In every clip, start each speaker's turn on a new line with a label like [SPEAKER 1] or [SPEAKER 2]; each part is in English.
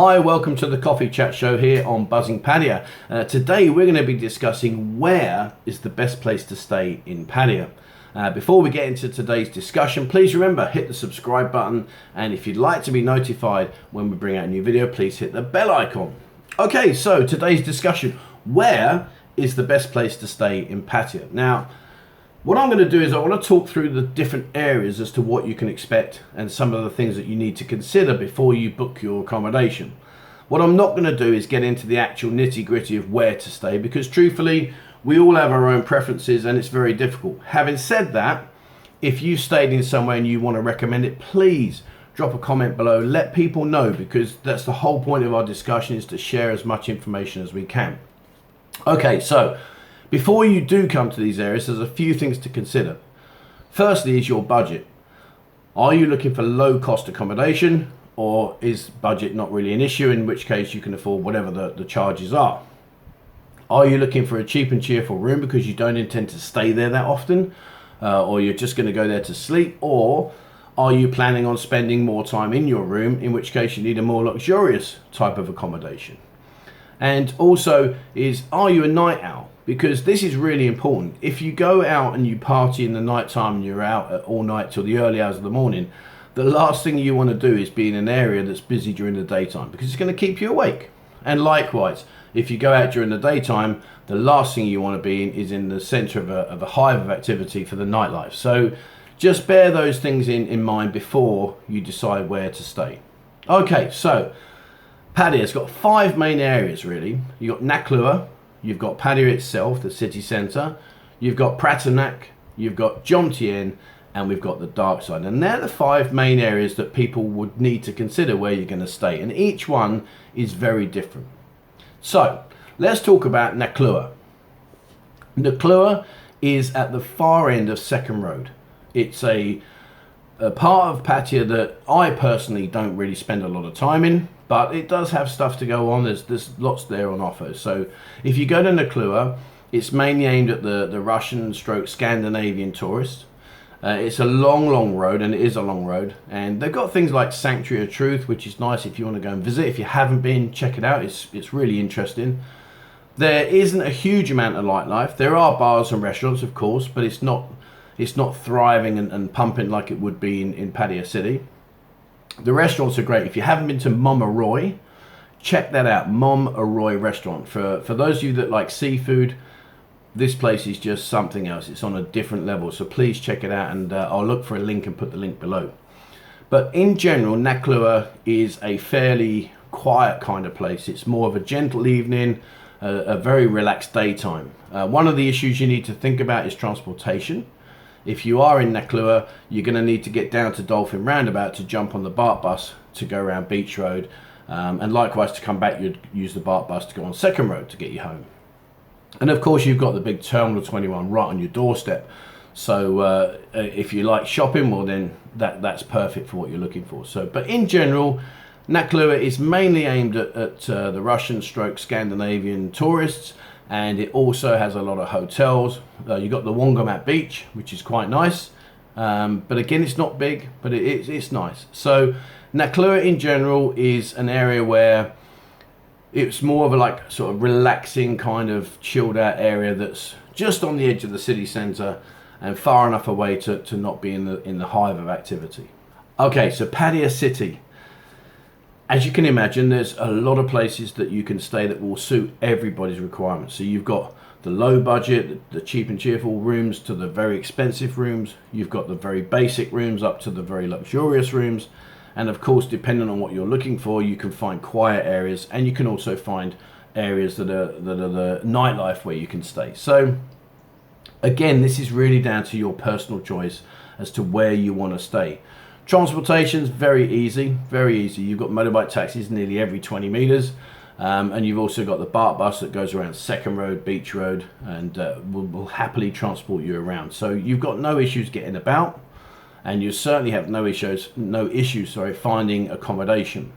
[SPEAKER 1] Hi, welcome to the Coffee Chat Show here on Buzzing Pattaya. Today we're going to be discussing where is the best place to stay in Pattaya. Before we get into today's discussion, please remember, hit the subscribe button, and if you'd like to be notified when we bring out a new video, please hit the bell icon. Okay, so today's discussion, where is the best place to stay in Pattaya? Now, what I'm going to do is I want to talk through the different areas as to what you can expect and some of the things that you need to consider before you book your accommodation. What I'm not going to do is get into the actual nitty-gritty of where to stay, because truthfully, we all have our own preferences and it's very difficult. Having said that, if you stayed in somewhere and you want to recommend it, please drop a comment below. Let people know, because that's the whole point of our discussion, is to share as much information as we can. Okay, so before you do come to these areas, there's a few things to consider. Firstly is your budget. Are you looking for low cost accommodation, or is budget not really an issue, in which case you can afford whatever the charges are? Are you looking for a cheap and cheerful room because you don't intend to stay there that often, or you're just going to go there to sleep? Or are you planning on spending more time in your room, in which case you need a more luxurious type of accommodation? And also is, are you a night owl? Because this is really important. If you go out and you party in the night time and you're out all night till the early hours of the morning, the last thing you want to do is be in an area that's busy during the daytime, because it's going to keep you awake. And likewise, if you go out during the daytime, the last thing you want to be in is in the center of a hive of activity for the nightlife. So just bear those things in mind before you decide where to stay. Okay, so Pattaya's got 5 main areas really. You've got Naklua, you've got Pattaya itself, the city centre, you've got Pratumnak, you've got Jontien, and we've got the Darkside. And they're the 5 main areas that people would need to consider where you're going to stay. And each one is very different. So let's talk about Nakluea. Nakluea is at the far end of Second Road. It's a part of Pattaya that I personally don't really spend a lot of time in, but it does have stuff to go on. There's lots there on offer. So if you go to Nakluea, it's mainly aimed at the Russian stroke Scandinavian tourists. It's a long road, and it is a long road, and they've got things like Sanctuary of Truth, which is nice if you want to go and visit. If you haven't been, check it out. It's really interesting. There isn't a huge amount of nightlife. There are bars and restaurants, of course, but it's not thriving and pumping like it would be in Pattaya City. The restaurants are great. If you haven't been to Mom Aroy, check that out. Mom Aroy restaurant. For those of you that like seafood, this place is just something else. It's on a different level. So please check it out, and I'll look for a link and put the link below. But in general, Naklua is a fairly quiet kind of place. It's more of a gentle evening, a very relaxed daytime. One of the issues you need to think about is transportation. If you are in Naklua, you're going to need to get down to Dolphin Roundabout to jump on the BART bus to go around Beach Road. And likewise, to come back, you'd use the BART bus to go on Second Road to get you home. And of course, you've got the big Terminal 21 right on your doorstep. So if you like shopping, well then that's perfect for what you're looking for. So, but in general, Naklua is mainly aimed at the Russian stroke Scandinavian tourists, and it also has a lot of hotels. You've got the Wongamat Beach, which is quite nice. But again, it's not big, but it's nice. So Naklua in general is an area where it's more of a like sort of relaxing kind of chilled out area that's just on the edge of the city centre and far enough away to not be in the hive of activity. Okay, so Pattaya City. As you can imagine, there's a lot of places that you can stay that will suit everybody's requirements. So you've got the low budget, the cheap and cheerful rooms, to the very expensive rooms. You've got the very basic rooms up to the very luxurious rooms. And of course, depending on what you're looking for, you can find quiet areas, and you can also find areas that are the nightlife where you can stay. So again, this is really down to your personal choice as to where you want to stay. Transportation's very easy, very easy. You've got motorbike taxis nearly every 20 meters, and you've also got the BART bus that goes around Second Road, Beach Road, and will happily transport you around. So you've got no issues getting about. And you certainly have no issues finding accommodation.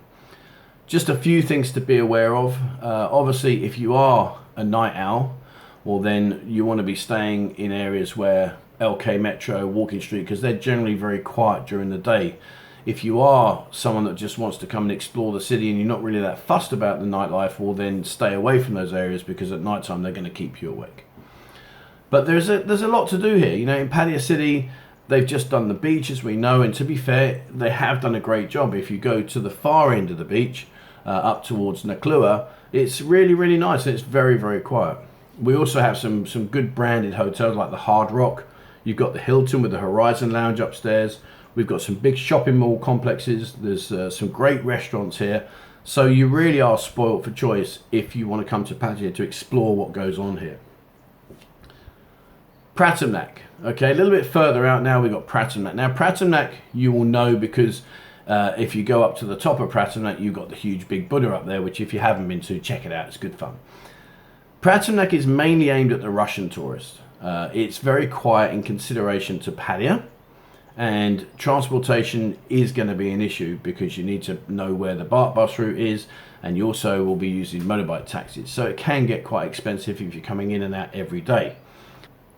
[SPEAKER 1] Just a few things to be aware of. Obviously, if you are a night owl, well then you want to be staying in areas where LK Metro, Walking Street, because they're generally very quiet during the day. If you are someone that just wants to come and explore the city and you're not really that fussed about the nightlife, well then stay away from those areas, because at night time they're going to keep you awake. But there's a lot to do here. You know, in Pattaya City, they've just done the beach, as we know, and to be fair, they have done a great job. If you go to the far end of the beach, up towards Naklua, it's really, really nice, and it's very, very quiet. We also have some good branded hotels like the Hard Rock. You've got the Hilton with the Horizon Lounge upstairs. We've got some big shopping mall complexes. There's some great restaurants here. So you really are spoilt for choice if you want to come to Pattaya to explore what goes on here. Pratumnak. Okay, a little bit further out now, we've got Pratumnak. Now, Pratumnak, you will know because if you go up to the top of Pratumnak, you've got the huge big Buddha up there, which if you haven't been to, check it out. It's good fun. Pratumnak is mainly aimed at the Russian tourist. It's very quiet in consideration to Pattaya, and transportation is going to be an issue because you need to know where the BART bus route is, and you also will be using motorbike taxis. So it can get quite expensive if you're coming in and out every day.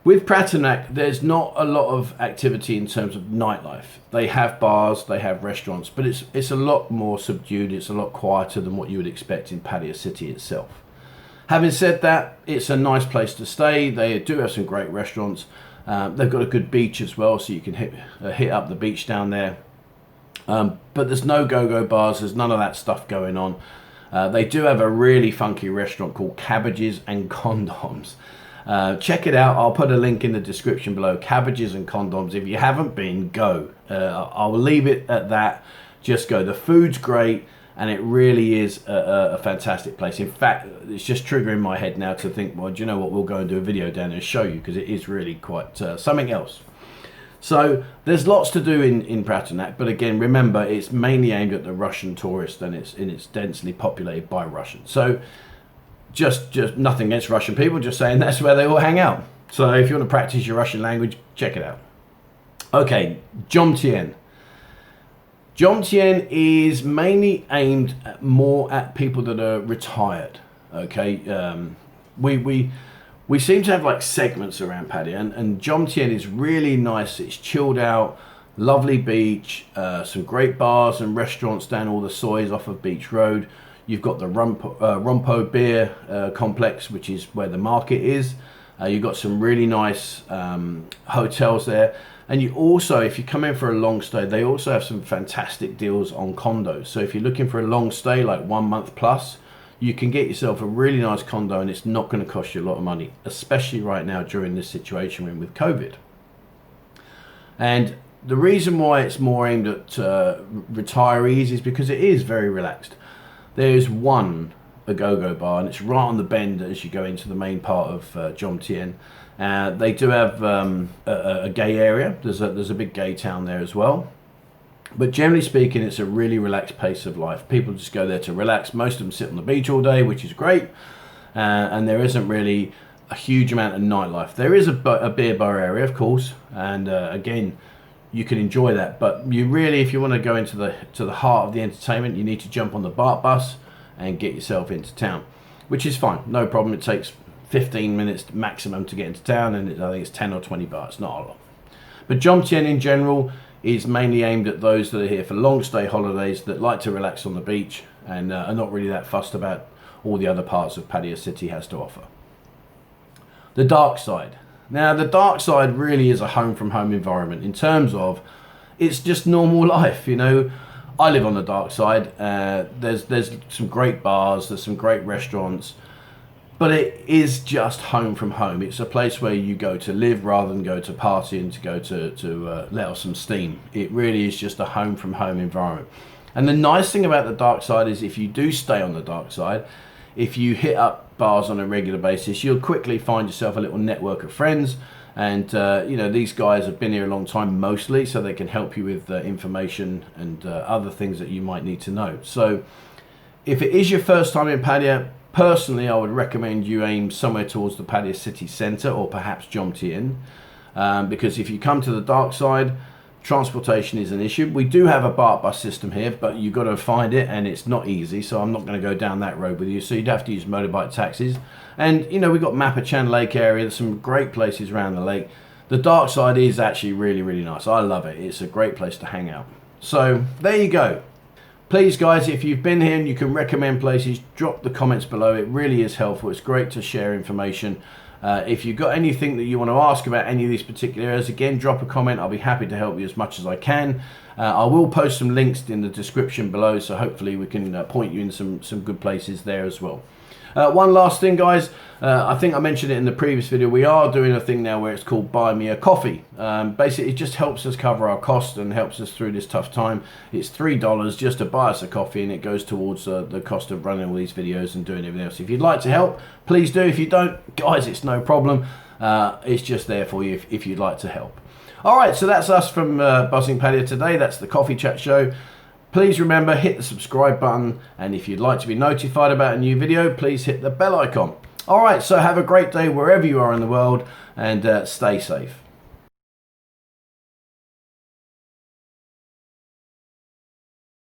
[SPEAKER 1] With Pratumnak, there's not a lot of activity in terms of nightlife. They have bars, they have restaurants, but it's a lot more subdued. It's a lot quieter than what you would expect in Pattaya City itself. Having said that, it's a nice place to stay. They do have some great restaurants. They've got a good beach as well, so you can hit up the beach down there. But there's no go-go bars. There's none of that stuff going on. They do have a really funky restaurant called Cabbages and Condoms. Check it out. I'll put a link in the description below. Cabbages and Condoms. If you haven't been, go. I'll leave it at that. Just go. The food's great, and it really is a fantastic place. In fact, it's just triggering my head now to think, well, do you know what? We'll go and do a video down there and show you, because it is really quite something else. So there's lots to do in Pratumnak, but again, remember, it's mainly aimed at the Russian tourist, and it's densely populated by Russians. So just nothing against Russian people, just saying that's where they all hang out. So if you want to practice your Russian language, check it out. Okay, Jontien. Jontien is mainly aimed more at people that are retired. Okay, we seem to have like segments around Pattaya, and Jontien is really nice. It's chilled out, lovely beach, some great bars and restaurants down all the soys off of Beach Road. You've got the Rompo beer complex, which is where the market is. You've got some really nice hotels there. And you also, if you come in for a long stay, they also have some fantastic deals on condos. So if you're looking for a long stay, like 1 month plus, you can get yourself a really nice condo, and it's not going to cost you a lot of money, especially right now during this situation we're in with COVID. And the reason why it's more aimed at retirees is because it is very relaxed. There's a go-go bar, and it's right on the bend as you go into the main part of Jomiten. They do have a gay area. There's a big gay town there as well. But generally speaking, it's a really relaxed pace of life. People just go there to relax. Most of them sit on the beach all day, which is great. And there isn't really a huge amount of nightlife. There is a beer bar area, of course, and again, you can enjoy that. But you really, if you want to go into the heart of the entertainment, you need to jump on the BART bus and get yourself into town, which is fine, no problem. It takes 15 minutes maximum to get into town, and I think it's 10 or 20 bahts, not a lot. But Jomiten in general is mainly aimed at those that are here for long stay holidays, that like to relax on the beach and are not really that fussed about all the other parts of Pattaya City has to offer. The Darkside. Now, the Darkside really is a home from home environment in terms of it's just normal life. You know, I live on the Darkside. There's some great bars, there's some great restaurants, but it is just home from home. It's a place where you go to live rather than go to party and to go to let off some steam. It really is just a home from home environment. And the nice thing about the Darkside is if you do stay on the Darkside, if you hit up bars on a regular basis, you'll quickly find yourself a little network of friends. And you know, these guys have been here a long time mostly, so they can help you with information and other things that you might need to know. So if it is your first time in Pattaya, personally I would recommend you aim somewhere towards the Pattaya city centre or perhaps Jomtien, because if you come to the Darkside, transportation is an issue. We do have a BART bus system here, but you've got to find it, and it's not easy, so I'm not going to go down that road with you. So you'd have to use motorbike taxis. And you know, we've got Mapachan Lake area. There's some great places around the lake. The Darkside is actually really, really nice. I love it. It's a great place to hang out. So there you go. Please guys, if you've been here and you can recommend places, drop the comments below. It really is helpful. It's great to share information. If you've got anything that you want to ask about any of these particular areas, again, drop a comment. I'll be happy to help you as much as I can. I will post some links in the description below, so hopefully we can point you in some good places there as well. One last thing guys, I think I mentioned it in the previous video, we are doing a thing now where it's called Buy Me a Coffee. Basically it just helps us cover our costs and helps us through this tough time. It's $3 just to buy us a coffee, and it goes towards the cost of running all these videos and doing everything else. If you'd like to help, please do. If you don't, guys, it's no problem. It's just there for you if you'd like to help. Alright, so that's us from Buzzing Pattaya today. That's the Coffee Chat Show. Please remember, hit the subscribe button, and if you'd like to be notified about a new video, please hit the bell icon. Alright, so have a great day wherever you are in the world, and stay safe.